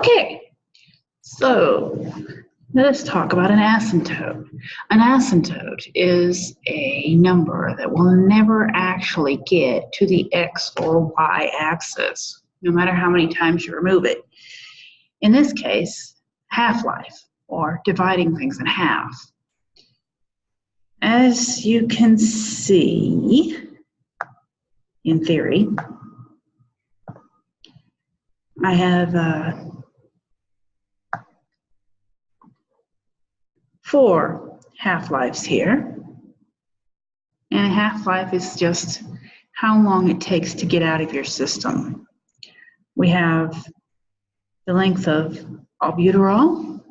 Okay, so let us talk about an asymptote. An asymptote is a number that will never actually get to the x or y axis, no matter how many times you remove it. In this case, half-life, or dividing things in half. As you can see, in theory, I have 4 half-lives here. And a half-life is just how long it takes to get out of your system. We have the length of albuterol,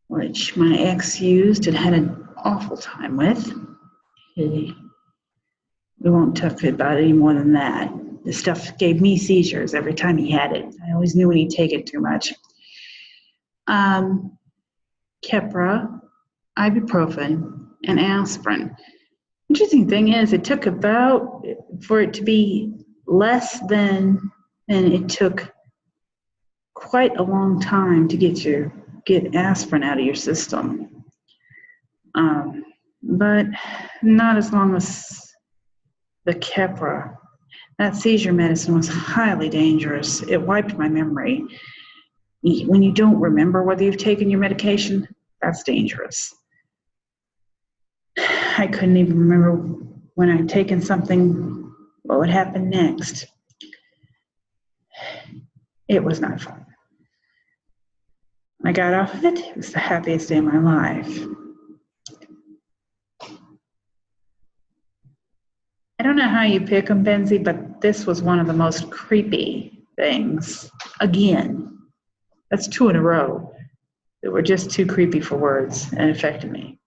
which my ex used and had an awful time with. We won't talk about it any more than that. This stuff gave me seizures every time he had it. I always knew when he'd take it too much. Keppra, ibuprofen, and aspirin. Interesting thing is, it took about, for it to be less than, and it took quite a long time to get aspirin out of your system. But not as long as the Keppra. That seizure medicine was highly dangerous. It wiped my memory. When you don't remember whether you've taken your medication, that's dangerous. I couldn't even remember when I'd taken something, what would happen next. It was not fun. When I got off of it, it was the happiest day of my life. I don't know how you pick them, Benzie, but this was one of the most creepy things. Again, that's 2 in a row that were just too creepy for words and affected me.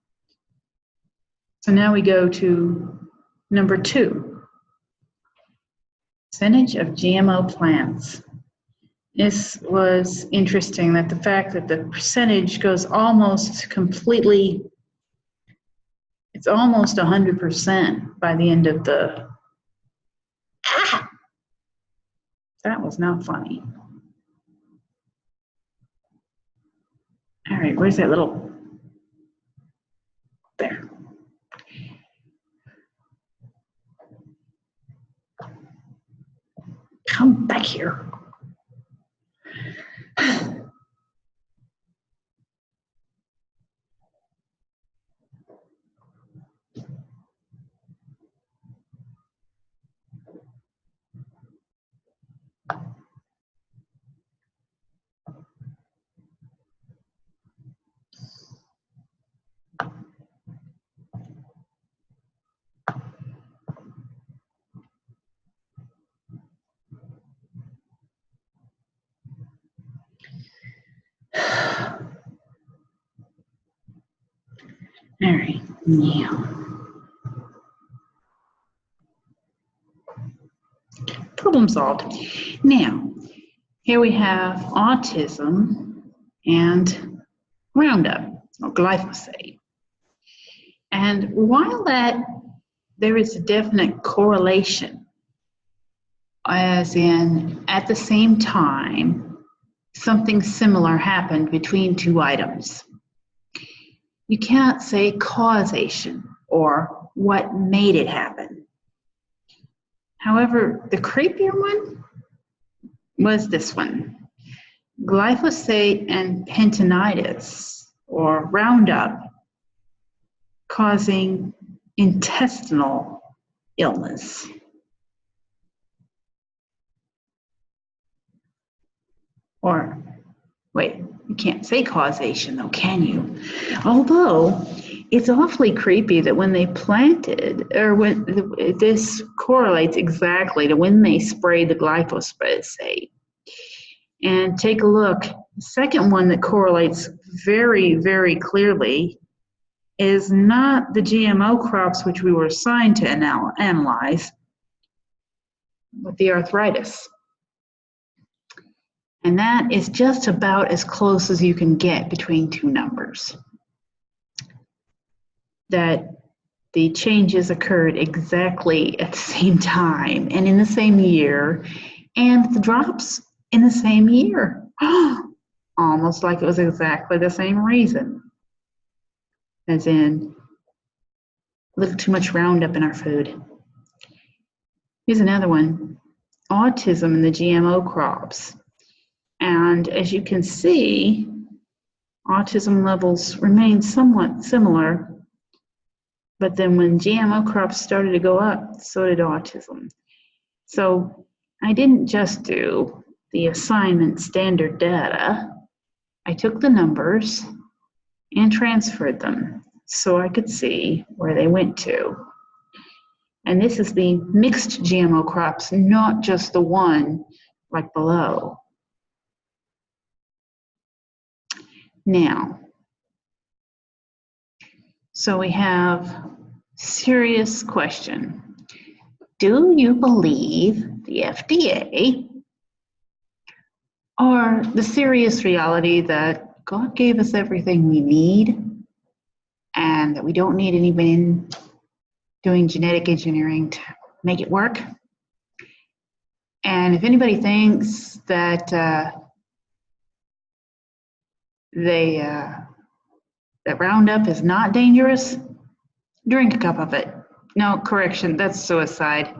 So now we go to number 2. Percentage of GMO plants. This was interesting, that the fact that the percentage goes almost completely, it's almost 100% by the end of the, that was not funny. All right, where's that little, there. Come back here. All right, now. Problem solved. Now, here we have autism and Roundup, or glyphosate. And while there is a definite correlation, as in at the same time, something similar happened between 2 items. You can't say causation or what made it happen. However, the creepier one was this one. Glyphosate and pentonitis, or Roundup, causing intestinal illness. Or, wait, you can't say causation though, can you? Although, it's awfully creepy that when they planted, or when this correlates exactly to when they sprayed the glyphosate. And take a look, the second one that correlates very, very clearly is not the GMO crops which we were assigned to analyze, but the arthritis. And that is just about as close as you can get between 2 numbers. That the changes occurred exactly at the same time and in the same year, and the drops in the same year. Almost like it was exactly the same reason. As in, a little too much Roundup in our food. Here's another one, autism in the GMO crops. And as you can see, autism levels remain somewhat similar, but then when GMO crops started to go up, so did autism. So I didn't just do the assignment standard data. I took the numbers and transferred them so I could see where they went to. And this is the mixed GMO crops, not just the one like below. Now, so we have serious question. Do you believe the FDA or the serious reality that God gave us everything we need and that we don't need anybody doing genetic engineering to make it work? And if anybody thinks that that Roundup is not dangerous, drink a cup of it. No, correction, that's suicide.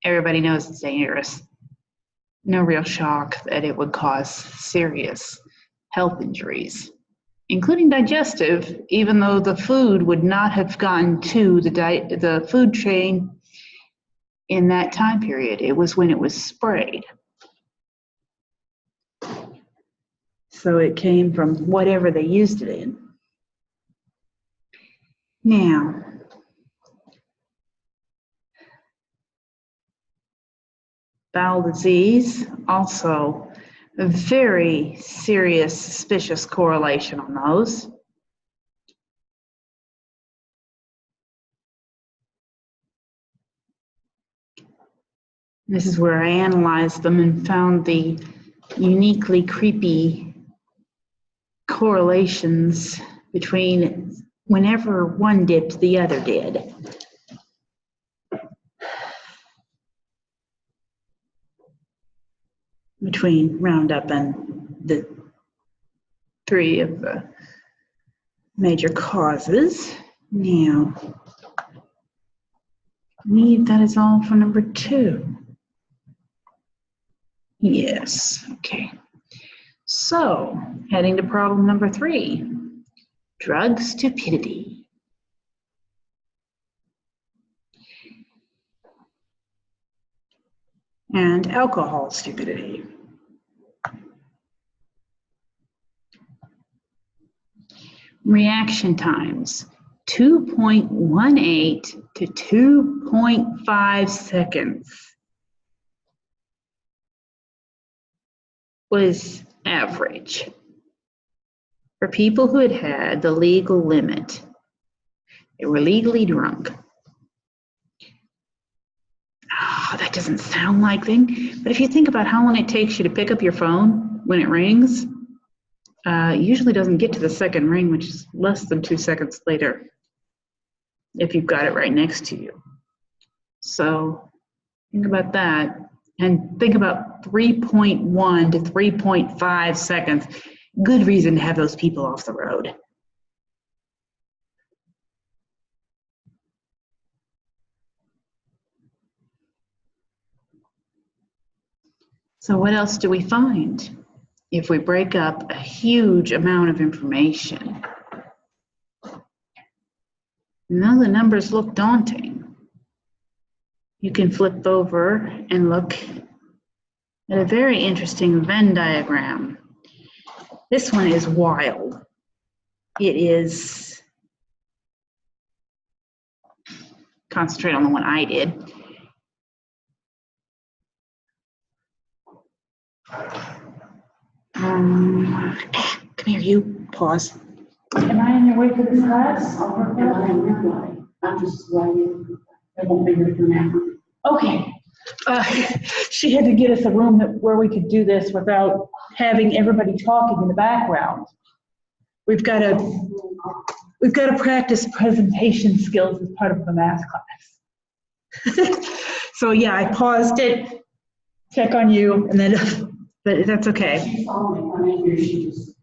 Everybody knows it's dangerous. No real shock that it would cause serious health injuries, including digestive, even though the food would not have gotten to the food chain in that time period. It was when it was sprayed. So it came from whatever they used it in. Now, bowel disease, also a very serious, suspicious correlation on those. This is where I analyzed them and found the uniquely creepy correlations between whenever one dipped, the other did. Between Roundup and the three of the major causes. Now, that is all for number 2. Yes, okay. So, heading to problem number 3, drug stupidity. And alcohol stupidity. Reaction times, 2.18 to 2.5 seconds was average for people who had had the legal limit. They were legally drunk. Oh, that doesn't sound like thing, but if you think about how long it takes you to pick up your phone when it rings, it usually doesn't get to the second ring, which is less than 2 seconds later, if you've got it right next to you. So think about that, and think about 3.1 to 3.5 seconds. Good reason to have those people off the road. So what else do we find if we break up a huge amount of information? Now the numbers look daunting. You can flip over and look at a very interesting Venn diagram. This one is wild. It is, concentrate on the one I did. Come here, you. Pause. Am I in your way for this class? I'm just writing. I won't be here for now. Okay. She had to get us a room where we could do this without having everybody talking in the background. We've got to practice presentation skills as part of the math class. So yeah, I paused it, check on you, and then but that's okay. She saw me come in here, she just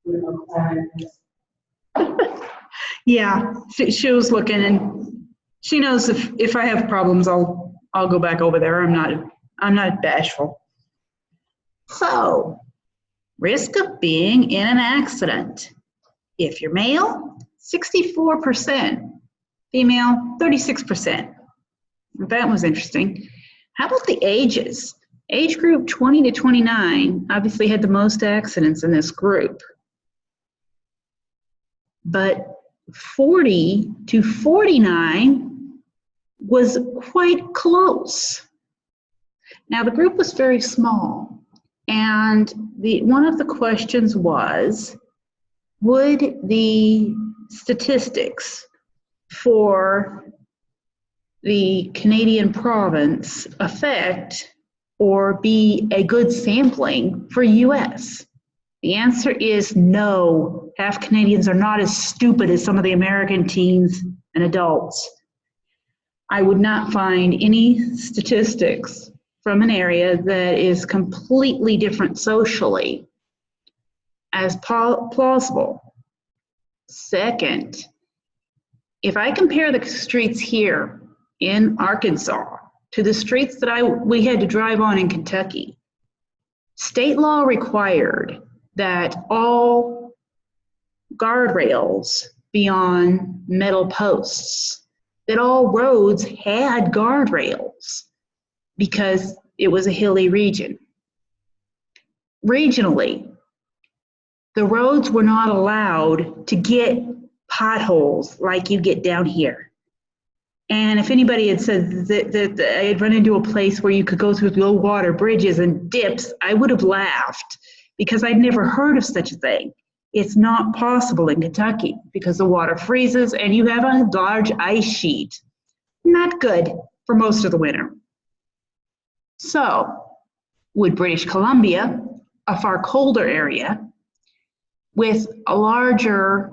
went outside. Yeah, she was looking, and she knows if I have problems, I'll go back over there. I'm not bashful. So, risk of being in an accident. If you're male, 64%. Female, 36%. That was interesting. How about the ages? Age group 20 to 29 obviously had the most accidents in this group. But 40 to 49 was quite close. Now, the group was very small, and one of the questions was, would the statistics for the Canadian province affect or be a good sampling for US? The answer is no. Half Canadians are not as stupid as some of the American teens and adults. I would not find any statistics from an area that is completely different socially as plausible. Second, if I compare the streets here in Arkansas to the streets that we had to drive on in Kentucky, state law required that all guardrails be on metal posts, that all roads had guardrails because it was a hilly region. Regionally, the roads were not allowed to get potholes like you get down here. And if anybody had said that I had run into a place where you could go through low water bridges and dips, I would have laughed because I'd never heard of such a thing. It's not possible in Kentucky because the water freezes and you have a large ice sheet. Not good for most of the winter. So, would British Columbia, a far colder area, with a larger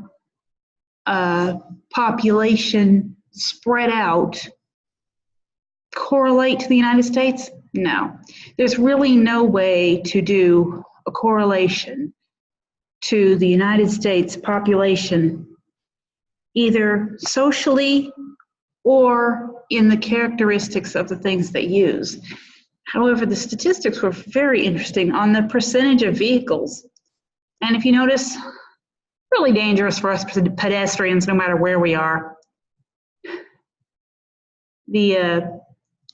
population spread out, correlate to the United States? No. There's really no way to do a correlation to the United States population, either socially or in the characteristics of the things they use. However, the statistics were very interesting on the percentage of vehicles. And if you notice, really dangerous for us pedestrians no matter where we are. The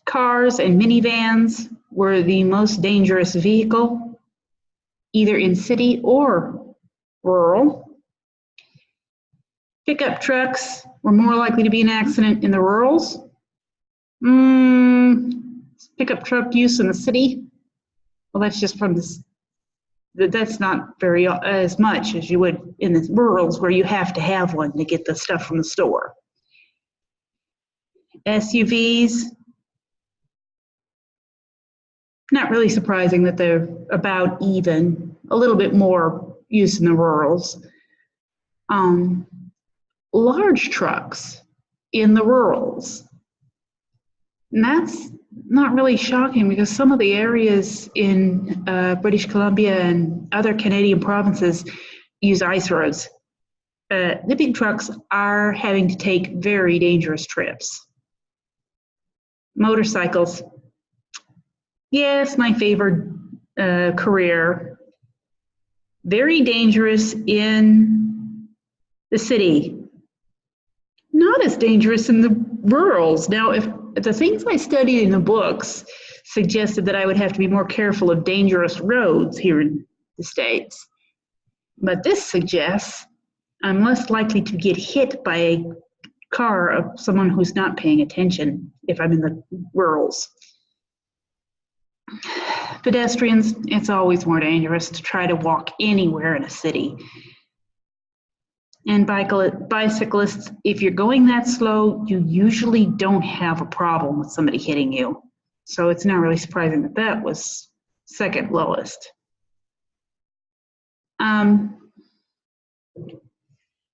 cars and minivans were the most dangerous vehicle, either in city or rural. Pickup trucks were more likely to be an accident in the rurals. Pickup truck use in the city, well, that's just from this. That's not very as much as you would in the rurals where you have to have one to get the stuff from the store. SUVs, not really surprising that they're about even, a little bit more use in the rurals. Large trucks in the rurals, and that's not really shocking because some of the areas in British Columbia and other Canadian provinces use ice roads. The big trucks are having to take very dangerous trips. Motorcycles, yes, my favorite career. Very dangerous in the city. Not as dangerous in the rurals. Now, if the things I studied in the books suggested that I would have to be more careful of dangerous roads here in the States. But this suggests I'm less likely to get hit by a car of someone who's not paying attention if I'm in the rurals. Pedestrians, it's always more dangerous to try to walk anywhere in a city. And bicyclists, if you're going that slow, you usually don't have a problem with somebody hitting you. So it's not really surprising that that was second lowest.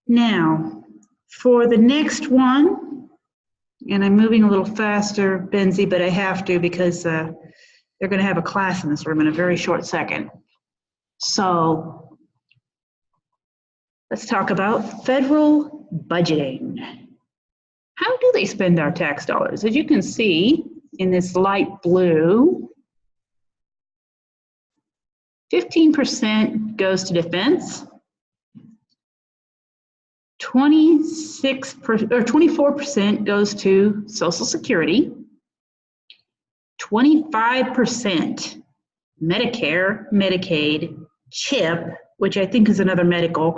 Now, for the next one, and I'm moving a little faster, Benzie, but I have to because they're going to have a class in this room in a very short second. So let's talk about federal budgeting. How do they spend our tax dollars? As you can see in this light blue, 15% goes to defense, 24% goes to Social Security, 25% Medicare, Medicaid, CHIP, which I think is another medical,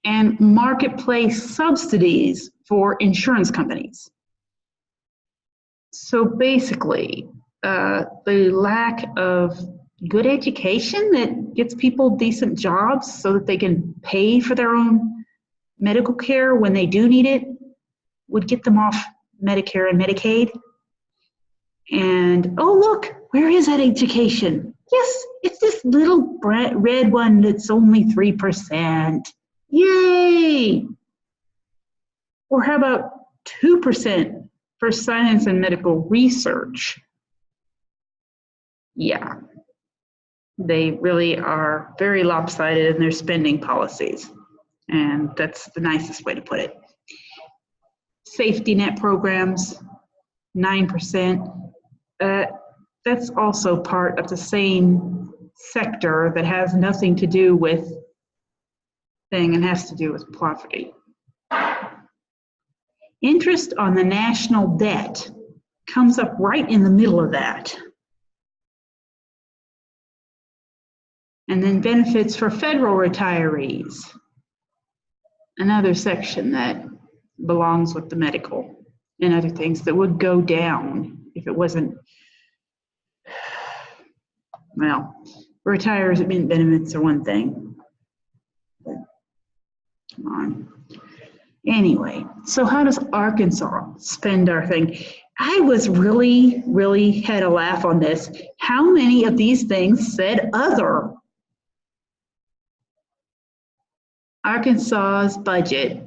and marketplace subsidies for insurance companies. So basically, the lack of good education that gets people decent jobs so that they can pay for their own medical care when they do need it would get them off Medicare and Medicaid. And oh, look, where is that education? Yes, it's this little red one that's only 3%. Yay! Or how about 2% for science and medical research? Yeah, they really are very lopsided in their spending policies. And that's the nicest way to put it. Safety net programs, 9%. That's also part of the same sector that has nothing to do with thing and has to do with poverty. Interest on the national debt comes up right in the middle of that. And then benefits for federal retirees, another section that belongs with the medical and other things that would go down if it wasn't, well, retirement benefits are one thing. But, come on. Anyway, so how does Arkansas spend our thing? I was really had a laugh on this. How many of these things said other? Arkansas's budget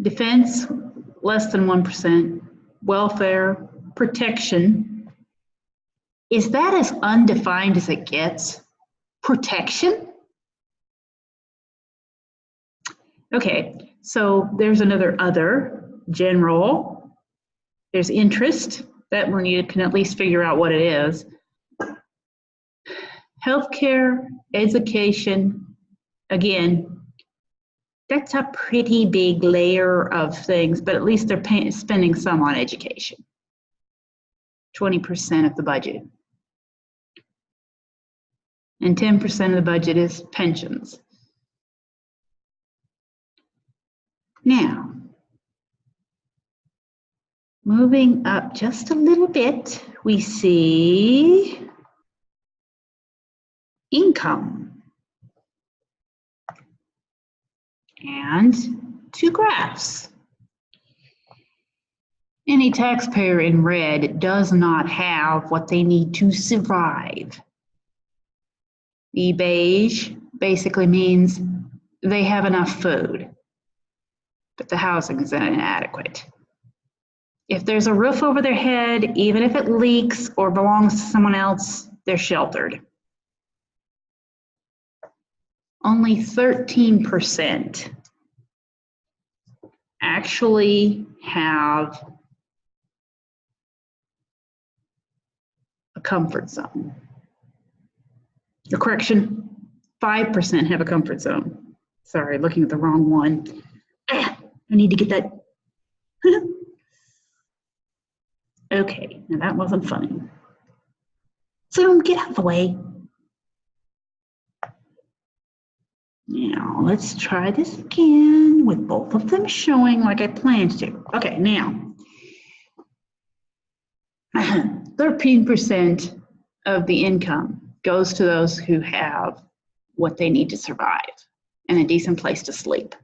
defense, less than 1%. Welfare, protection. Is that as undefined as it gets? Protection? Okay, so there's another other, general. There's interest. That one you can at least figure out what it is. Healthcare, education, again, that's a pretty big layer of things, but at least they're spending some on education. 20% of the budget. And 10% of the budget is pensions. Now, moving up just a little bit, we see income. And two graphs. Any taxpayer in red does not have what they need to survive. The beige basically means they have enough food, but the housing is inadequate. If there's a roof over their head, even if it leaks or belongs to someone else, they're sheltered. Only 13% actually have a comfort zone. The correction, 5% have a comfort zone. Sorry, looking at the wrong one. I need to get that. Okay, now that wasn't funny. So get out of the way. Now, let's try this again with both of them showing like I planned to. Okay, now, 13% of the income goes to those who have what they need to survive and a decent place to sleep.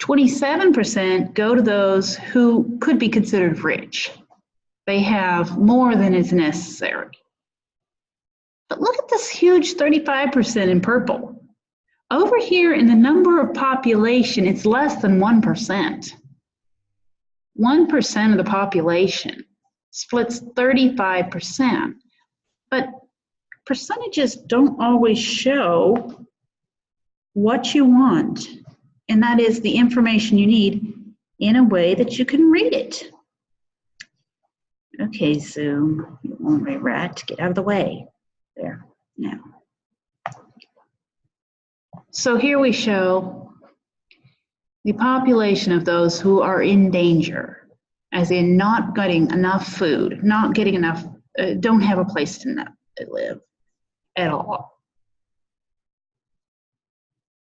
27% go to those who could be considered rich. They have more than is necessary. But look at this huge 35% in purple. Over here in the number of population, it's less than 1%. 1% of the population splits 35%. But percentages don't always show what you want, and that is the information you need in a way that you can read it. Okay, Zoom, you ornery rat, get out of the way. There, now. So here we show the population of those who are in danger, as in not getting enough food, not getting enough, don't have a place to live at all.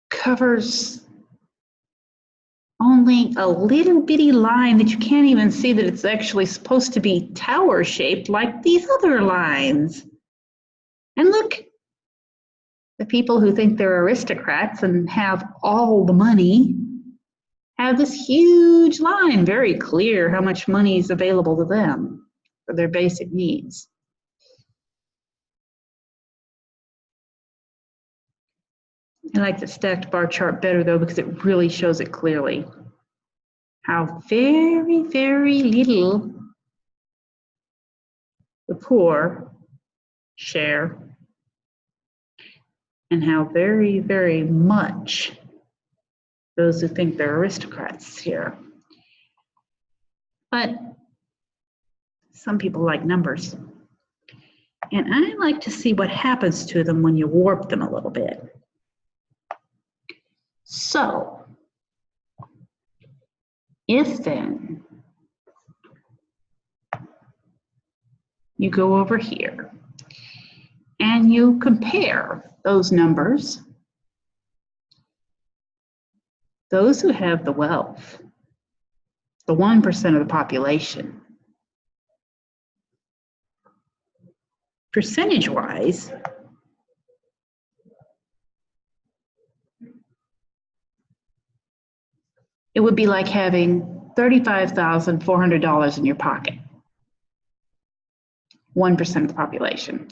Covers only a little bitty line that you can't even see that it's actually supposed to be tower shaped like these other lines. And look, the people who think they're aristocrats and have all the money have this huge line, very clear how much money is available to them for their basic needs. I like the stacked bar chart better though, because it really shows it clearly how very, very little the poor share and how very, very much those who think they're aristocrats share. But some people like numbers. And I like to see what happens to them when you warp them a little bit. So, if then you go over here and you compare those numbers, those who have the wealth, the 1% of the population, percentage-wise, it would be like having $35,400 in your pocket. 1% of the population.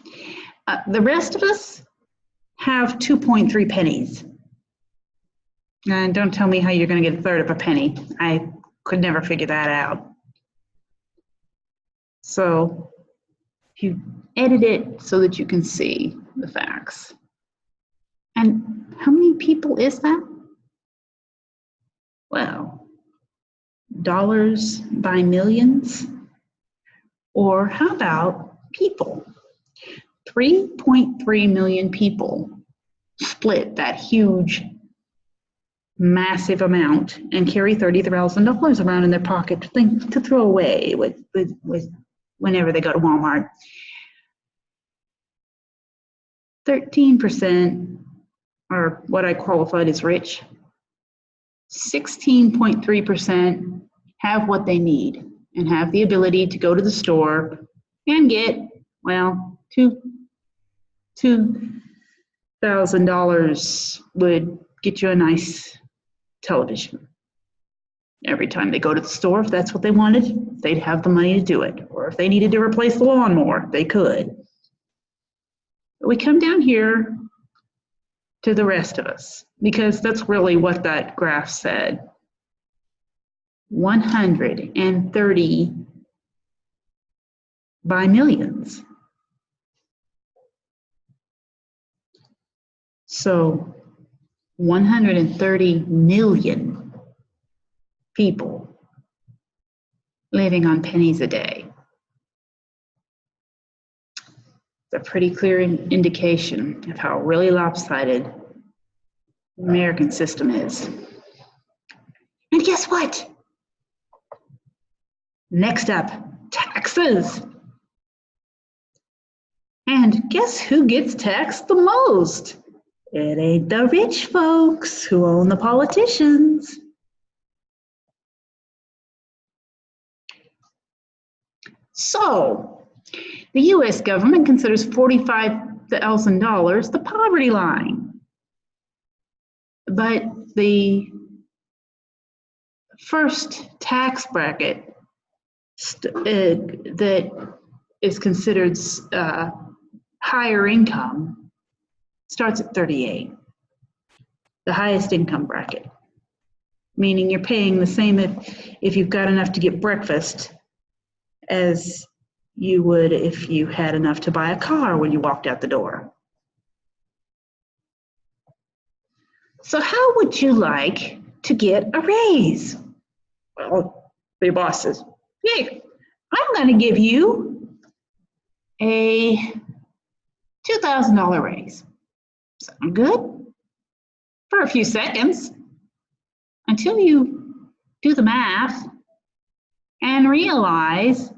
The rest of us have 2.3 pennies. And don't tell me how you're going to get a third of a penny. I could never figure that out. So if you edit it so that you can see the facts. And how many people is that? Well, dollars by millions? Or how about people? 3.3 million people split that huge, massive amount and carry $30,000 around in their pocket to throw away with whenever they go to Walmart. 13% are what I qualified as rich. 16.3% have what they need and have the ability to go to the store and get, well, $2,000 would get you a nice television. Every time they go to the store, if that's what they wanted, they'd have the money to do it. Or if they needed to replace the lawnmower, they could. But we come down here to the rest of us, because that's really what that graph said. 130 by millions. So 130 million people living on pennies a day. It's a pretty clear indication of how really lopsided the American system is. And guess what? Next up, taxes. And guess who gets taxed the most? It ain't the rich folks who own the politicians. So, the US government considers $45,000 the poverty line. But the first tax bracket that is considered higher income starts at 38. the highest income bracket. Meaning you're paying the same if you've got enough to get breakfast as you would if you had enough to buy a car when you walked out the door. So how would you like to get a raise? Well, your boss says, hey, I'm going to give you a $2,000 raise. Sound good? For a few seconds, until you do the math and realize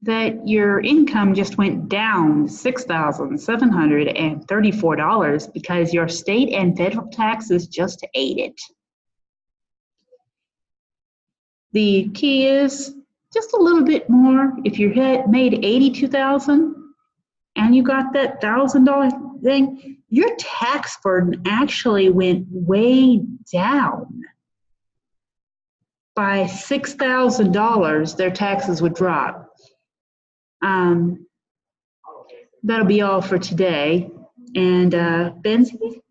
that your income just went down $6,734 because your state and federal taxes just ate it. The key is just a little bit more. If you had made $82,000 and you got that $1,000 thing, your tax burden actually went way down. By $6,000, their taxes would drop. That'll be all for today. And Benzie,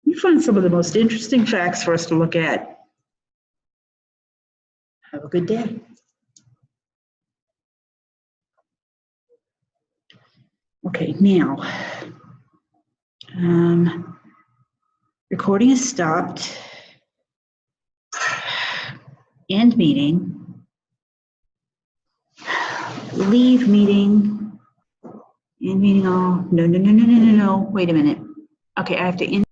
you find some of the most interesting facts for us to look at. Have a good day. Okay, now, recording is stopped. End meeting. Leave meeting. End meeting all. No. Wait a minute. Okay, I have to end.